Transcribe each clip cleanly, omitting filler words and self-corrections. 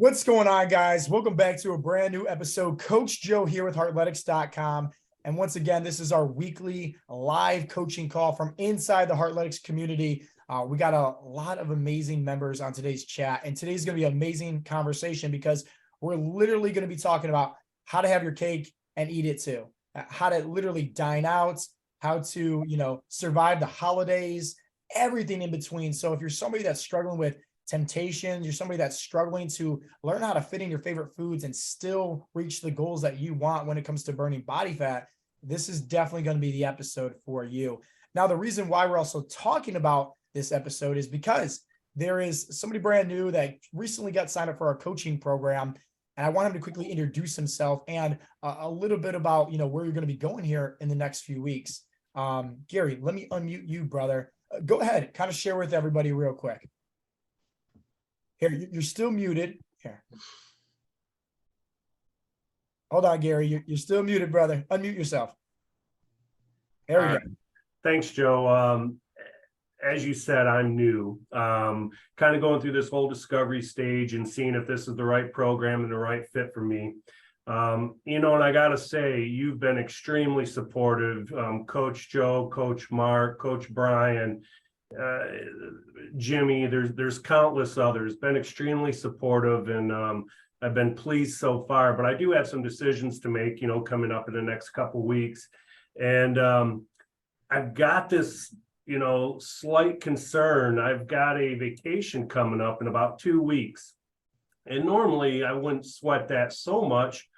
What's going on, guys? Welcome back to a brand new episode. Coach Joe here with Heartletics.com. And once again, this is our weekly live coaching call from inside the Heartletics community. We got a lot of amazing members on today's chat. And today's going to be an amazing conversation because we're literally going to be talking about how to have your cake and eat it too. How to literally dine out, how to, survive the holidays, everything in between. So if you're somebody that's struggling with temptations, you're somebody that's struggling to learn how to fit in your favorite foods and still reach the goals that you want when it comes to burning body fat, this is definitely going to be the episode for you. Now, the reason why we're also talking about this episode is because there is somebody brand new that recently got signed up for our coaching program. And I want him to quickly introduce himself and a little bit about, where you're going to be going here in the next few weeks. Gary, let me unmute you, brother. Go ahead, kind of share with everybody real quick. Here, you're still muted. Here. Hold on, Gary. You're still muted, brother. Unmute yourself. There we go. Thanks, Joe. As you said, I'm new. Kind of going through this whole discovery stage and seeing if this is the right program and the right fit for me. And I got to say, you've been extremely supportive. Coach Joe, Coach Mark, Coach Brian, Jimmy, there's countless others, been extremely supportive, and I've been pleased so far, but I do have some decisions to make, coming up in the next couple weeks. And I've got this, slight concern. I've got a vacation coming up in about 2 weeks. And normally I wouldn't sweat that so much,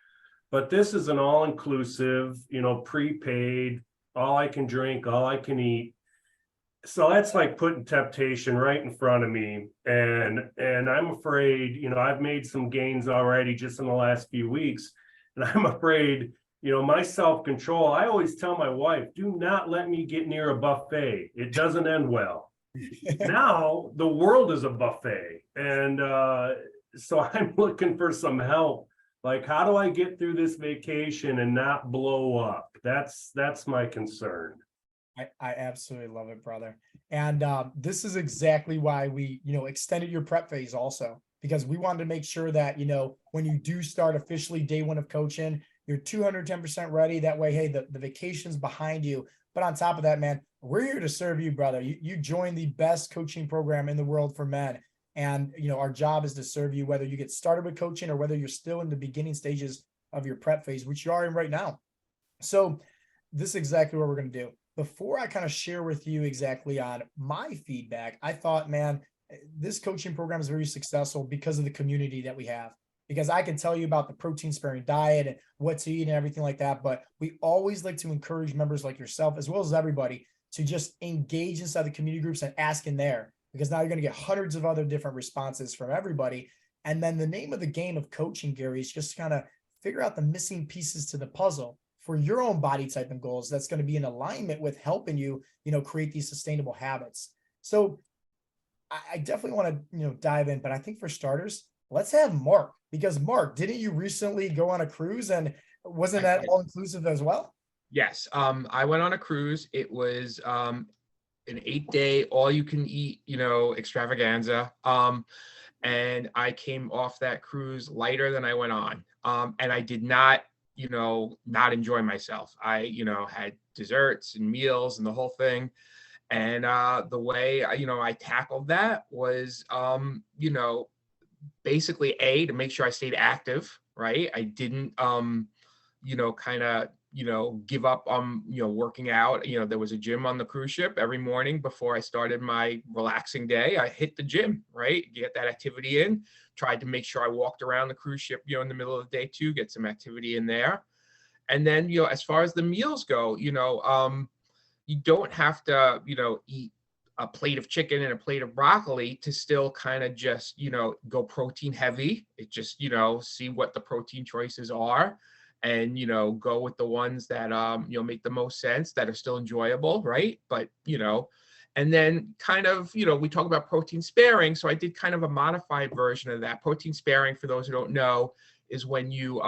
but this is an all-inclusive, prepaid, all I can drink, all I can eat. So that's like putting temptation right in front of me. And I'm afraid, I've made some gains already just in the last few weeks. And I'm afraid, my self-control, I always tell my wife, do not let me get near a buffet. It doesn't end well. Now the world is a buffet. And so I'm looking for some help. Like, how do I get through this vacation and not blow up? That's my concern. I absolutely love it, brother. And this is exactly why we, extended your prep phase also, because we wanted to make sure that, when you do start officially day one of coaching, you're 210% ready. That way, hey, the vacation's behind you. But on top of that, man, we're here to serve you, brother. You joined the best coaching program in the world for men. And, our job is to serve you, whether you get started with coaching or whether you're still in the beginning stages of your prep phase, which you are in right now. So this is exactly what we're going to do. Before I kind of share with you exactly on my feedback, I thought, man, this coaching program is very successful because of the community that we have, because I can tell you about the protein sparing diet and what to eat and everything like that. But we always like to encourage members like yourself, as well as everybody, to just engage inside the community groups and ask in there, because now you're going to get hundreds of other different responses from everybody. And then the name of the game of coaching, Gary, is just kind of figure out the missing pieces to the puzzle for your own body type and goals that's going to be in alignment with helping you, create these sustainable habits. So I definitely want to, dive in, but I think for starters, let's have Mark, because Mark, didn't you recently go on a cruise, and wasn't that all inclusive as well? Yes. I went on a cruise. It was an 8-day, all you can eat, extravaganza. And I came off that cruise lighter than I went on. And I did not not enjoy myself. I, had desserts and meals and the whole thing. And the way, I tackled that was, basically to make sure I stayed active, right? I didn't, give up on, working out. There was a gym on the cruise ship. Every morning before I started my relaxing day, I hit the gym, right? Get that activity in. Tried to make sure I walked around the cruise ship, in the middle of the day too, get some activity in there. And then, as far as the meals go, you don't have to, eat a plate of chicken and a plate of broccoli to still kind of just, go protein heavy. It just, see what the protein choices are and, go with the ones that, make the most sense, that are still enjoyable, right? But, and then kind of, we talk about protein sparing. So I did kind of a modified version of that. Protein sparing, for those who don't know, is when you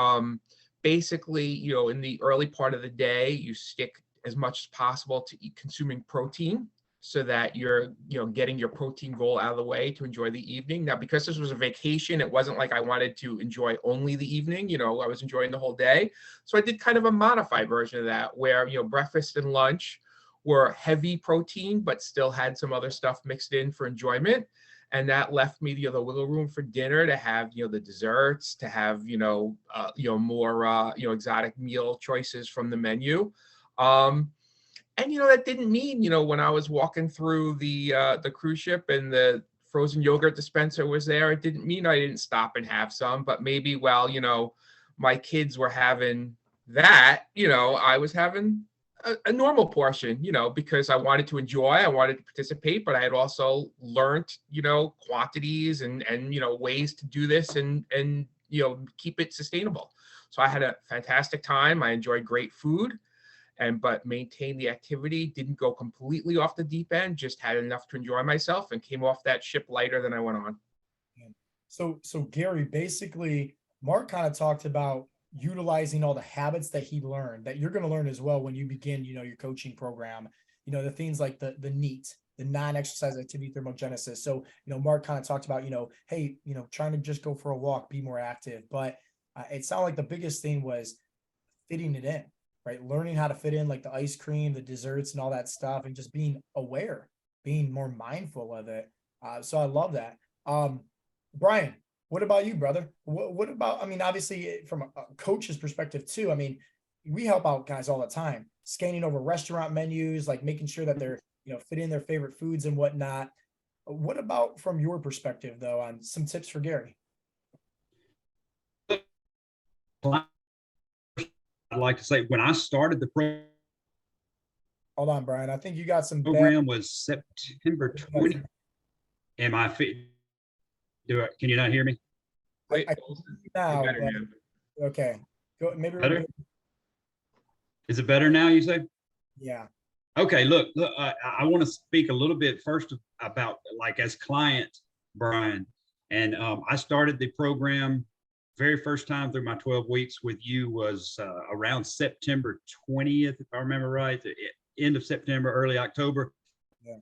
basically, in the early part of the day, you stick as much as possible to consuming protein. so that you're, getting your protein goal out of the way to enjoy the evening. Now, because this was a vacation, it wasn't like I wanted to enjoy only the evening, I was enjoying the whole day. So I did kind of a modified version of that where, breakfast and lunch were heavy protein, but still had some other stuff mixed in for enjoyment. And that left me the wiggle room for dinner to have, the desserts, to have, more, exotic meal choices from the menu. And that didn't mean, when I was walking through the cruise ship and the frozen yogurt dispenser was there, it didn't mean I didn't stop and have some. But maybe while my kids were having that, I was having a normal portion, because I wanted to enjoy, I wanted to participate, but I had also learned, quantities and ways to do this and keep it sustainable. So I had a fantastic time. I enjoyed great food. But maintained the activity, didn't go completely off the deep end, just had enough to enjoy myself and came off that ship lighter than I went on. So Gary, basically, Mark kind of talked about utilizing all the habits that he learned that you're going to learn as well when you begin, your coaching program, the things like the NEAT, the non-exercise activity thermogenesis. So, Mark kind of talked about, hey, trying to just go for a walk, be more active. But it sounded like the biggest thing was fitting it in. Right. Learning how to fit in like the ice cream, the desserts and all that stuff, and just being aware, being more mindful of it. So I love that. Brian, what about you, brother? What about, obviously from a coach's perspective too, we help out guys all the time, scanning over restaurant menus, like making sure that they're, fit in their favorite foods and whatnot. What about from your perspective though, on some tips for Gary? I'd like to say when I started the program. Hold on, Brian. I think you got some program was September 20. Am I fit? Can you not hear me? I now, okay. Go, maybe better. Is it better now, you say? Yeah. Okay, look, I want to speak a little bit first about like as client, Brian. And I started the program very first time through my 12 weeks with you was around September 20th, if I remember right, the end of September, early October. Yeah.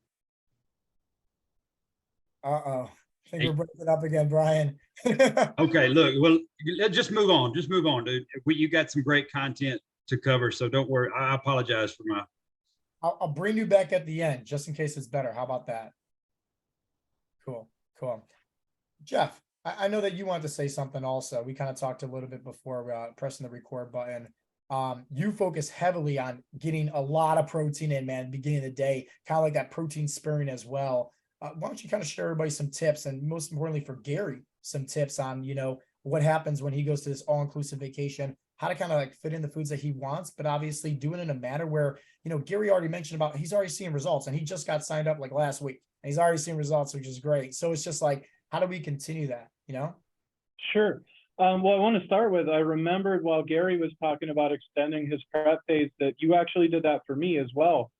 I think we're breaking up again, Brian. Okay, look, well, just move on. Just move on, dude. You got some great content to cover, so don't worry. I apologize for my. I'll bring you back at the end, just in case it's better. How about that? Cool. Jeff, I know that you wanted to say something also. We kind of talked a little bit before pressing the record button. You focus heavily on getting a lot of protein in, man, beginning of the day, kind of like that protein sparing as well. Why don't you kind of share everybody some tips, and most importantly for Gary, some tips on, what happens when he goes to this all-inclusive vacation, how to kind of like fit in the foods that he wants, but obviously doing it in a manner where, Gary already mentioned about he's already seeing results, and he just got signed up like last week and he's already seeing results, which is great. So it's just like, how do we continue that, Sure. Well, I want to start with, I remembered while Gary was talking about extending his prep phase that you actually did that for me as well.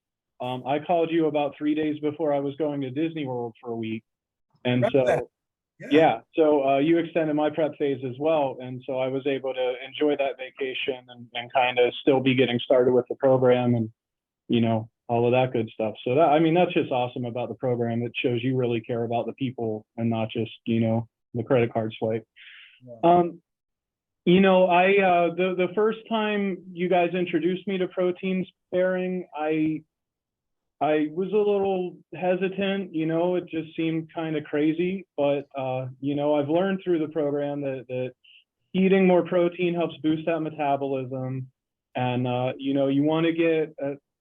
I called you about 3 days before I was going to Disney World for a week. And so, so you extended my prep phase as well. And so I was able to enjoy that vacation and kind of still be getting started with the program and, all of that good stuff. So that, that's just awesome about the program. It shows you really care about the people and not just, the credit card swipe. Yeah. The first time you guys introduced me to protein sparing, I was a little hesitant, it just seemed kind of crazy, but I've learned through the program that eating more protein helps boost that metabolism. And you want to get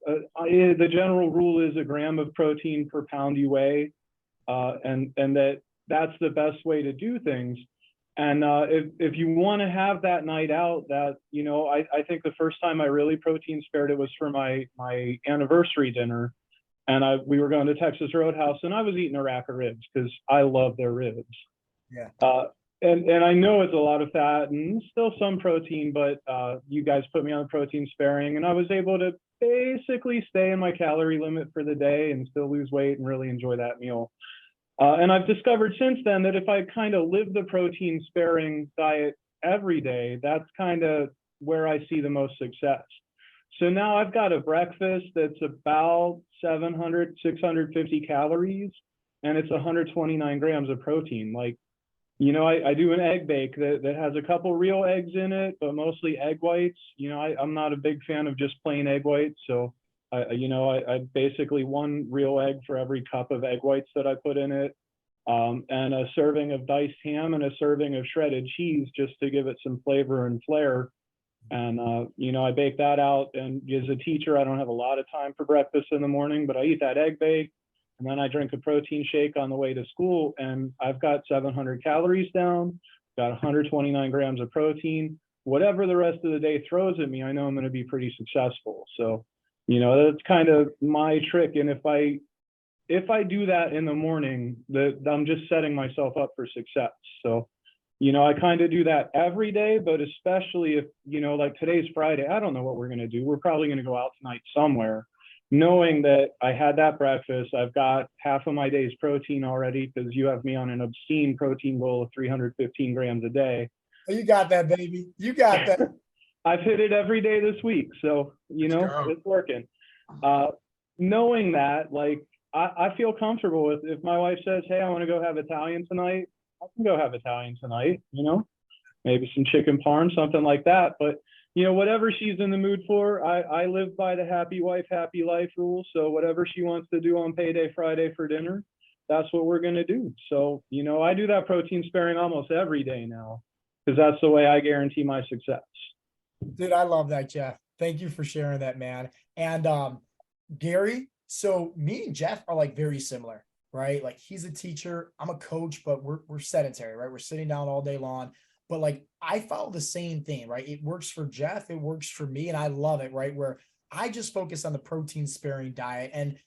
the general rule is a gram of protein per pound you weigh, and that's the best way to do things. And if you want to have that night out, that I think the first time I really protein spared it was for my anniversary dinner, and we were going to Texas Roadhouse, and I was eating a rack of ribs because I love their ribs. Yeah. And I know it's a lot of fat and still some protein, but you guys put me on the protein sparing, and I was able to basically stay in my calorie limit for the day and still lose weight and really enjoy that meal. And I've discovered since then that if I kind of live the protein sparing diet every day, that's kind of where I see the most success. So now I've got a breakfast that's about 700, 650 calories, and it's 129 grams of protein. Like, you know, I do an egg bake that has a couple real eggs in it, but mostly egg whites. You know, I'm not a big fan of just plain egg whites. So, I basically one real egg for every cup of egg whites that I put in it. And a serving of diced ham and a serving of shredded cheese just to give it some flavor and flair. And, you know, I bake that out. And as a teacher, I don't have a lot of time for breakfast in the morning, but I eat that egg bake. And then I drink a protein shake on the way to school. And I've got 700 calories down, got 129 grams of protein. Whatever the rest of the day throws at me, I know I'm going to be pretty successful. So, you know, that's kind of my trick. And if I do that in the morning, I'm just setting myself up for success. So, you know, I kind of do that every day, but especially if, you know, like today's Friday, I don't know what we're going to do. We're probably going to go out tonight somewhere, knowing that I had that breakfast. I've got half of my day's protein already because you have me on an obscene protein goal of 315 grams a day. Oh, you got that, baby. You got that. I've hit it every day this week. So, you know, it's working. Knowing that, like, I feel comfortable with if my wife says, hey, I want to go have Italian tonight, I can go have Italian tonight, you know, maybe some chicken parm, something like that. But, you know, whatever she's in the mood for, I live by the happy wife, happy life rule. So whatever she wants to do on payday Friday for dinner, that's what we're going to do. So, you know, I do that protein sparing almost every day now because that's the way I guarantee my success. Dude, I love that, Jeff. Thank you for sharing that, man. And Gary, so me and Jeff are like very similar, right? Like he's a teacher, I'm a coach, but we're sedentary, right? We're sitting down all day long. But like I follow the same thing, right? It works for Jeff, it works for me, and I love it, right? Where I just focus on the protein sparing diet. And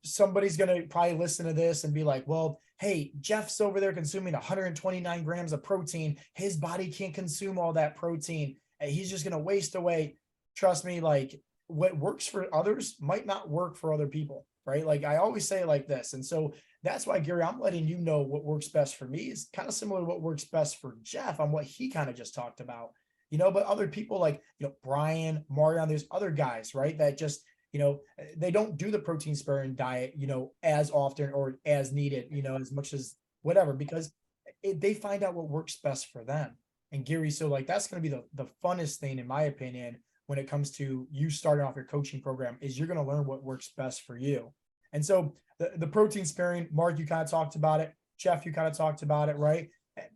somebody's gonna probably listen to this and be like, well, hey, Jeff's over there consuming 129 grams of protein. His body can't consume all that protein. And he's just gonna waste away. Trust me, like what works for others might not work for other people, right? Like I always say it like this. And so that's why, Gary, I'm letting you know what works best for me is kind of similar to what works best for Jeff on what he kind of just talked about, you know, but other people like, you know, Brian, Marion, there's other guys, right? That just, you know, they don't do the protein sparing diet, you know, as often or as needed, you know, as much as whatever, because they find out what works best for them. And Gary, so like, that's going to be the funnest thing, in my opinion, when it comes to you starting off your coaching program, is you're going to learn what works best for you. And so the protein sparing, Mark, you kind of talked about it. Jeff, you kind of talked about it, right?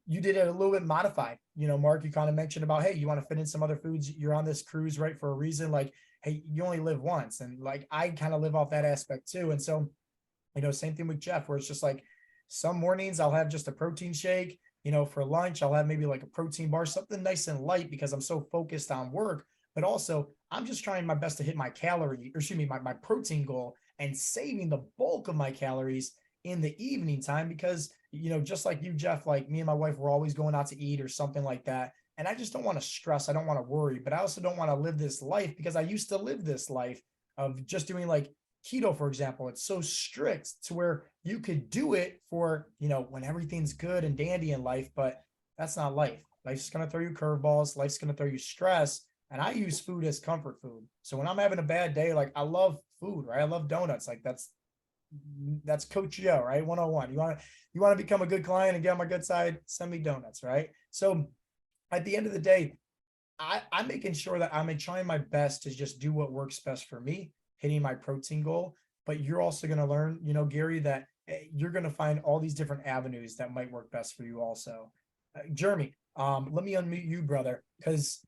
You did it a little bit modified. You know, Mark, you kind of mentioned about, hey, you want to fit in some other foods. You're on this cruise, right, for a reason. Like, hey, you only live once. And like, I kind of live off that aspect too. And so, you know, same thing with Jeff, where it's just like some mornings I'll have just a protein shake. You know, for lunch, I'll have maybe like a protein bar, something nice and light because I'm so focused on work. But also, I'm just trying my best to hit my my protein goal and saving the bulk of my calories in the evening time because, you know, just like you, Jeff, like me and my wife, we're always going out to eat or something like that. And I just don't want to stress. I don't want to worry, but I also don't want to live this life because I used to live this life of just doing like keto, for example. It's so strict to where you could do it for, you know, when everything's good and dandy in life, but that's not life. Life's going to throw you curveballs. Life's going to throw you stress. And I use food as comfort food. So when I'm having a bad day, like I love food, right? I love donuts. Like that's Coach Joe, right? 101. You want to become a good client and get on my good side, send me donuts, right? So at the end of the day, I'm making sure that I'm trying my best to just do what works best for me, hitting my protein goal. But you're also going to learn, you know, Gary, that you're going to find all these different avenues that might work best for you also. Jeremy, let me unmute you, brother, because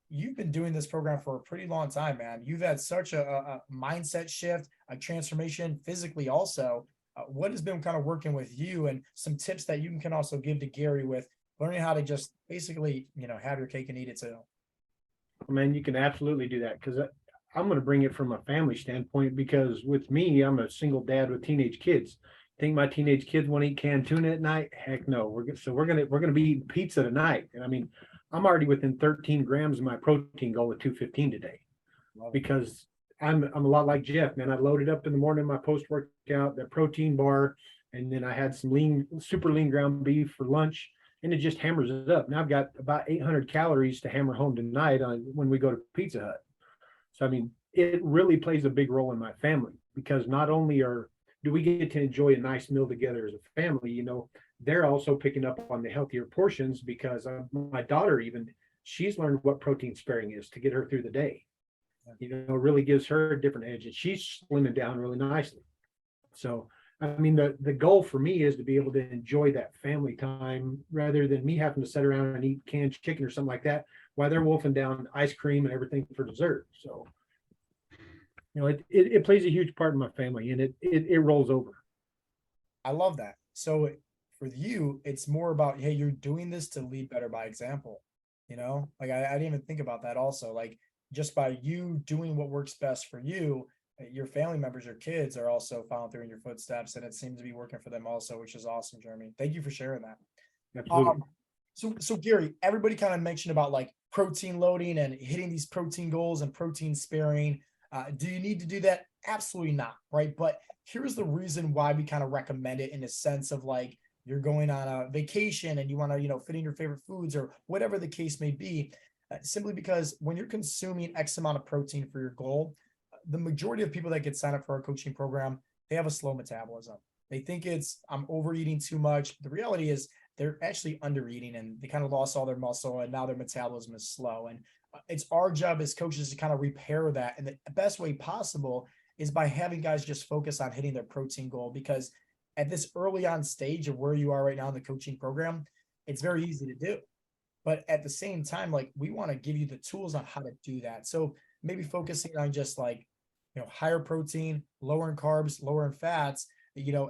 you've been doing this program for a pretty long time, man. You've had such a mindset shift, a transformation physically also. What has been kind of working with you and some tips that you can also give to Gary with learning how to just basically, you know, have your cake and eat it too? Man, you can absolutely do that because I'm going to bring it from a family standpoint because with me, I'm a single dad with teenage kids. Think my teenage kids want to eat canned tuna at night? Heck no. We're going to be eating pizza tonight. And I mean, I'm already within 13 grams of my protein goal at 215 today because I'm a lot like Jeff, man. I loaded up in the morning, my post-workout, that protein bar, and then I had some super lean ground beef for lunch, and it just hammers it up. Now I've got about 800 calories to hammer home tonight when we go to Pizza Hut. So, I mean, it really plays a big role in my family. because not only do we get to enjoy a nice meal together as a family, they're also picking up on the healthier portions because my daughter, even she's learned what protein sparing is to get her through the day. Really gives her a different edge, and she's slimming down really nicely. So, I mean, the goal for me is to be able to enjoy that family time rather than me having to sit around and eat canned chicken or something like that while they're wolfing down ice cream and everything for dessert. So, it plays a huge part in my family, and it rolls over. I love that. So for you, it's more about, hey, you're doing this to lead better by example. Like I didn't even think about that also. Like just by you doing what works best for you, your family members, your kids are also following through in your footsteps, and it seems to be working for them also, which is awesome, Jeremy. Thank you for sharing that. Absolutely. So Gary, everybody kind of mentioned about like protein loading and hitting these protein goals and protein sparing. Do you need to do that? Absolutely not, right? But here's the reason why we kind of recommend it in a sense of like you're going on a vacation and you want to, fit in your favorite foods or whatever the case may be, simply because when you're consuming X amount of protein for your goal, the majority of people that get signed up for our coaching program, they have a slow metabolism. They think I'm overeating too much. The reality is they're actually undereating and they kind of lost all their muscle and now their metabolism is slow. And it's our job as coaches to kind of repair that. And the best way possible is by having guys just focus on hitting their protein goal, because at this early on stage of where you are right now in the coaching program, it's very easy to do. But at the same time, like we want to give you the tools on how to do that. So maybe focusing on just like, higher protein, lower in carbs, lower in fats,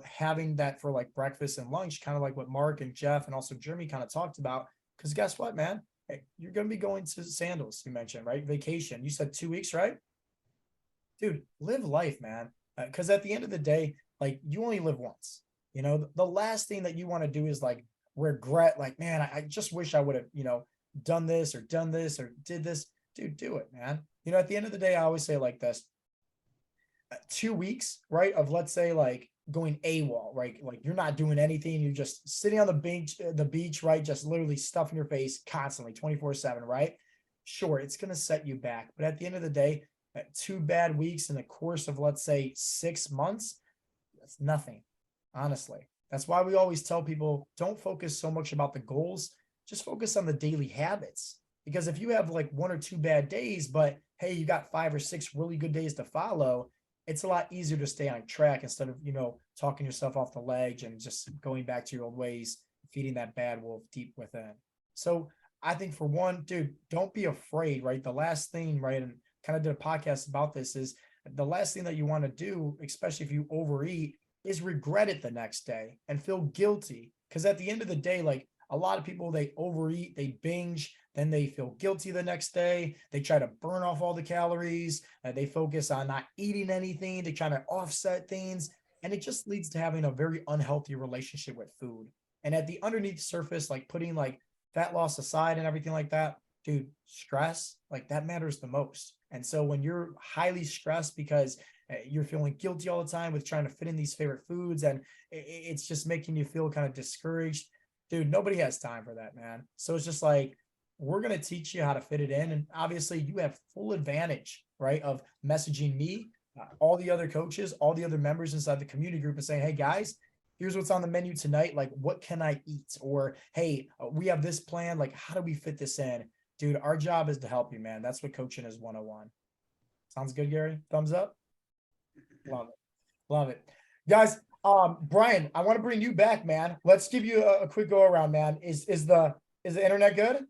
having that for like breakfast and lunch, kind of like what Mark and Jeff and also Jeremy kind of talked about. Because guess what, man? Hey, you're going to be going to Sandals, you mentioned, right? Vacation. You said 2 weeks, right? Dude, live life, man. Because at the end of the day, like you only live once. The last thing that you want to do is like regret, like, man, I just wish I would have, done this or did this. Dude, do it, man. At the end of the day, I always say like this. 2 weeks, right? Of let's say like going AWOL, right? Like you're not doing anything. You're just sitting on the beach, right? Just literally stuffing your face constantly 24/7, right? Sure. It's going to set you back. But at the end of the day, 2 bad weeks in the course of, let's say 6 months, that's nothing. Honestly, that's why we always tell people don't focus so much about the goals. Just focus on the daily habits. Because if you have like 1 or 2 bad days, but hey, you got 5 or 6 really good days to follow, it's a lot easier to stay on track instead of, talking yourself off the ledge and just going back to your old ways, feeding that bad wolf deep within. So I think for one, dude, don't be afraid, right? The last thing, right? And kind of did a podcast about this is the last thing that you want to do, especially if you overeat, is regret it the next day and feel guilty. Because at the end of the day, like a lot of people, they overeat, they binge, then they feel guilty the next day. They try to burn off all the calories. They focus on not eating anything. They try to offset things. And it just leads to having a very unhealthy relationship with food. And at the underneath surface, like putting like fat loss aside and everything like that, dude, stress, like that matters the most. And so when you're highly stressed because you're feeling guilty all the time with trying to fit in these favorite foods and it's just making you feel kind of discouraged, dude, nobody has time for that, man. So it's just like, we're going to teach you how to fit it in. And obviously you have full advantage, right, of messaging me, all the other coaches, all the other members inside the community group and saying, hey guys, here's what's on the menu tonight. Like, what can I eat? Or, hey, we have this plan. Like, how do we fit this in? Dude, our job is to help you, man. That's what coaching is 101. Sounds good, Gary? Thumbs up? Love it. Love it. Guys, Brian, I want to bring you back, man. Let's give you a quick go around, man. Is the internet good?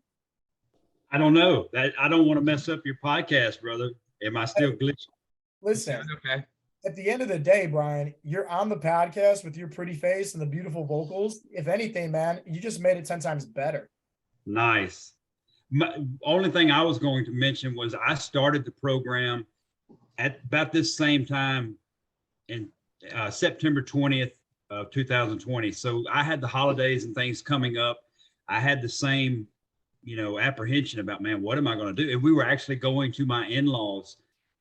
I don't know. I don't want to mess up your podcast, brother. Am I still glitching? Listen, Okay. at the end of the day, Brian, you're on the podcast with your pretty face and the beautiful vocals. If anything, man, you just made it 10 times better. Nice. Only thing I was going to mention was I started the program at about this same time in September 20th of 2020. So I had the holidays and things coming up. I had the same, apprehension about, man, what am I going to do? And we were actually going to my in-laws.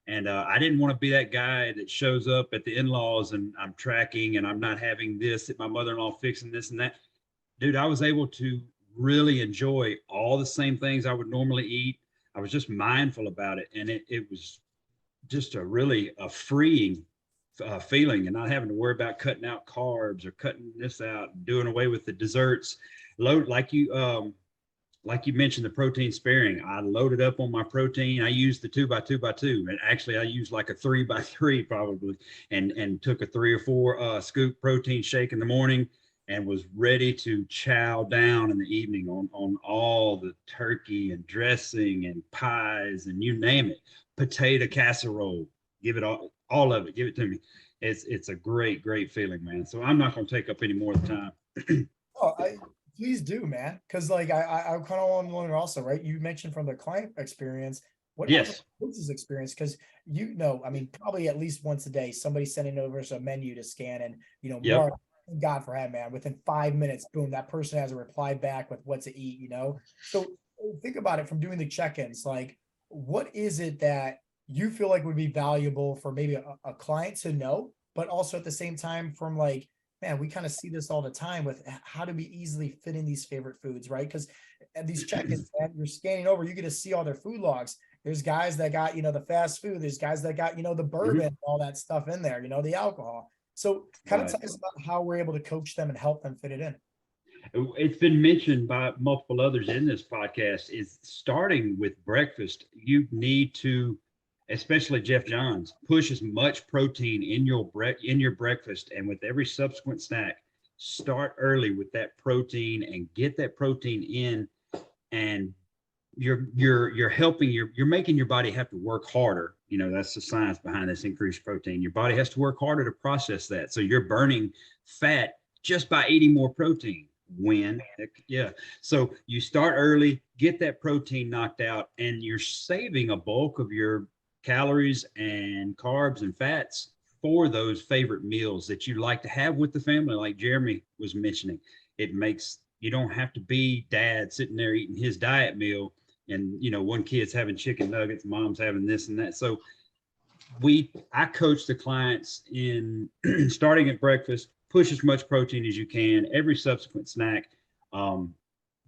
And I didn't want to be that guy that shows up at the in-laws and I'm tracking and I'm not having this at my mother-in-law fixing this and that. Dude, I was able to really enjoy all the same things I would normally eat. I was just mindful about it. And it was just a freeing feeling, and not having to worry about cutting out carbs or cutting this out, doing away with the desserts. Load like you mentioned, the protein sparing. I loaded up on my protein. I used the 2x2x2, and actually I used like a 3x3 probably, and took a 3 or 4 scoop protein shake in the morning, and was ready to chow down in the evening on all the turkey and dressing and pies and you name it. Potato casserole, give it all of it, give it to me. It's a great feeling, man. So I'm not going to take up any more of the time. Oh, please do, man. Because like I kind of want to learn also, right? You mentioned from the client experience, what Yes. coach's experience? Because I mean, probably at least once a day, somebody's sending over a menu to scan, and Yep. Mark, thank God for that, man. Within 5 minutes, boom, that person has a reply back with what to eat. So think about it from doing the check-ins. Like, what is it that you feel like would be valuable for maybe a client to know, but also at the same time from like, man, we kind of see this all the time with how do we easily fit in these favorite foods, right? Because these check-ins, man, you're scanning over, you get to see all their food logs. There's guys that got, the fast food. There's guys that got, the bourbon, all that stuff in there, the alcohol. So kind of Right. tell us about how we're able to coach them and help them fit it in. It's been mentioned by multiple others in this podcast, is starting with breakfast. You need to, especially Jeff Johns, push as much protein in your breakfast, and with every subsequent snack, start early with that protein and get that protein in, and you're helping you're making your body have to work harder. That's the science behind this increased protein. Your body has to work harder to process that. So you're burning fat just by eating more protein. So you start early, get that protein knocked out, and you're saving a bulk of your calories and carbs and fats for those favorite meals that you like to have with the family, like Jeremy was mentioning. It makes you don't have to be dad sitting there eating his diet meal, and one kid's having chicken nuggets, mom's having this and that. So I coach the clients in starting at breakfast, push as much protein as you can, every subsequent snack.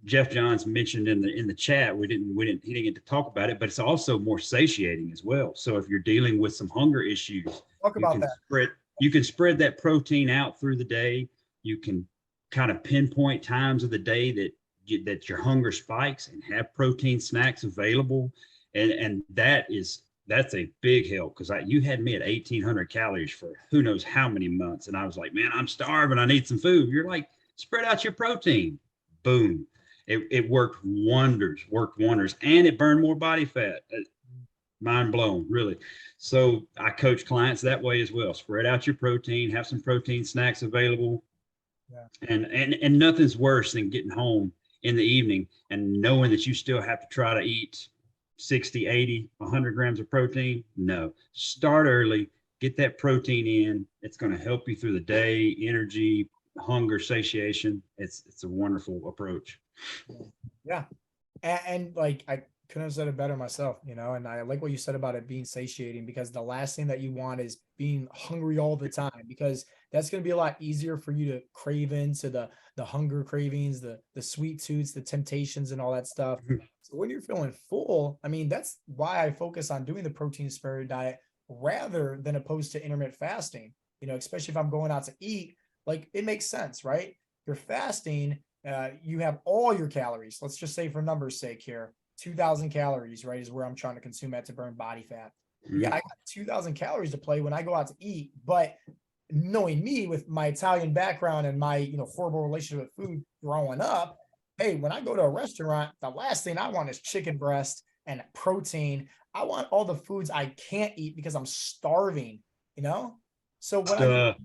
Jeff Johns mentioned in the chat, he didn't get to talk about it, but it's also more satiating as well. So if you're dealing with some hunger issues, Talk about that. You can spread that protein out through the day. You can kind of pinpoint times of the day that your hunger spikes, and have protein snacks available. And that's a big help, because you had me at 1,800 calories for who knows how many months. And I was like, man, I'm starving. I need some food. You're like, spread out your protein. Boom. It worked wonders, and it burned more body fat. Mind blown, really. So I coach clients that way as well. Spread out your protein, have some protein snacks available. Yeah. And nothing's worse than getting home in the evening and knowing that you still have to try to eat 60, 80, 100 grams of protein. No, start early, get that protein in. It's going to help you through the day, energy, hunger, satiation. It's a wonderful approach. Yeah. And like, I couldn't have said it better myself, and I like what you said about it being satiating, because the last thing that you want is being hungry all the time, because that's going to be a lot easier for you to crave into the hunger cravings, the sweet tooths, the temptations, and all that stuff. So when you're feeling full, I mean, that's why I focus on doing the protein sparing diet rather than opposed to intermittent fasting, especially if I'm going out to eat. Like, it makes sense, right? You're fasting, you have all your calories. Let's just say, for numbers' sake here, 2,000 calories, right, is where I'm trying to consume that to burn body fat. Yeah, I got 2,000 calories to play when I go out to eat. But knowing me with my Italian background and my horrible relationship with food growing up, hey, when I go to a restaurant, the last thing I want is chicken breast and protein. I want all the foods I can't eat because I'm starving. So when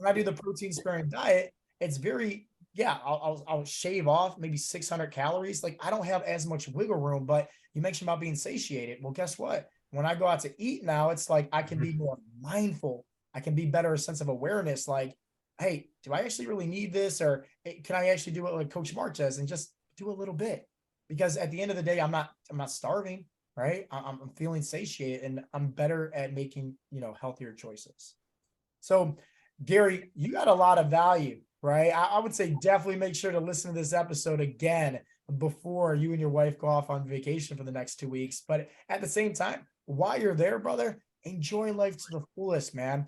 I do the protein sparing diet, it's very, I'll shave off maybe 600 calories. Like, I don't have as much wiggle room. But you mentioned about being satiated. Well, guess what? When I go out to eat now, it's like I can be more mindful. I can be better, a sense of awareness. Like, hey, do I actually really need this? Or can I actually do what like Coach Mark does and just do a little bit? Because at the end of the day, I'm not starving, right? I'm feeling satiated, and I'm better at making, healthier choices. So Gary, you got a lot of value, right? I would say definitely make sure to listen to this episode again before you and your wife go off on vacation for the next 2 weeks. But at the same time, while you're there, brother, enjoy life to the fullest, man.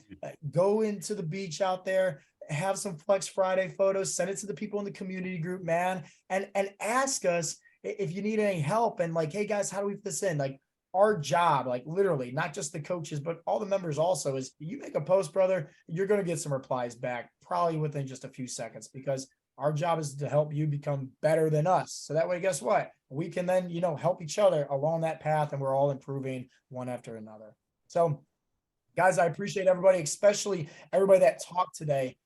Go into the beach out there, have some Flex Friday photos, send it to the people in the community group, man, and ask us if you need any help. And like, hey guys, how do we fit this in? Like, our job, like literally, not just the coaches, but all the members also, is you make a post, brother, you're going to get some replies back probably within just a few seconds, because our job is to help you become better than us. So that way, guess what? We can then, help each other along that path, and we're all improving one after another. So guys, I appreciate everybody, especially everybody that talked today.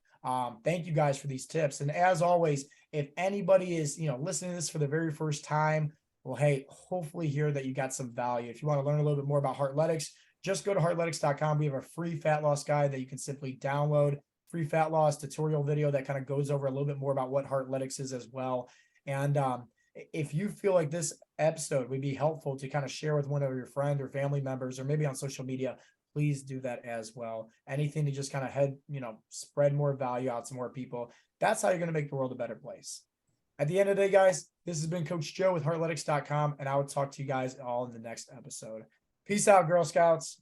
Thank you guys for these tips. And as always, if anybody is, listening to this for the very first time, well, hey, hopefully hear that you got some value. If you want to learn a little bit more about Heartletics, just go to heartletics.com. We have a free fat loss guide that you can simply download, free fat loss tutorial video that kind of goes over a little bit more about what Heartletics is as well. And if you feel like this episode would be helpful to kind of share with one of your friends or family members, or maybe on social media, please do that as well. Anything to just kind of spread more value out to more people. That's how you're going to make the world a better place. At the end of the day, guys, this has been Coach Joe with Heartletics.com, and I will talk to you guys all in the next episode. Peace out, Girl Scouts.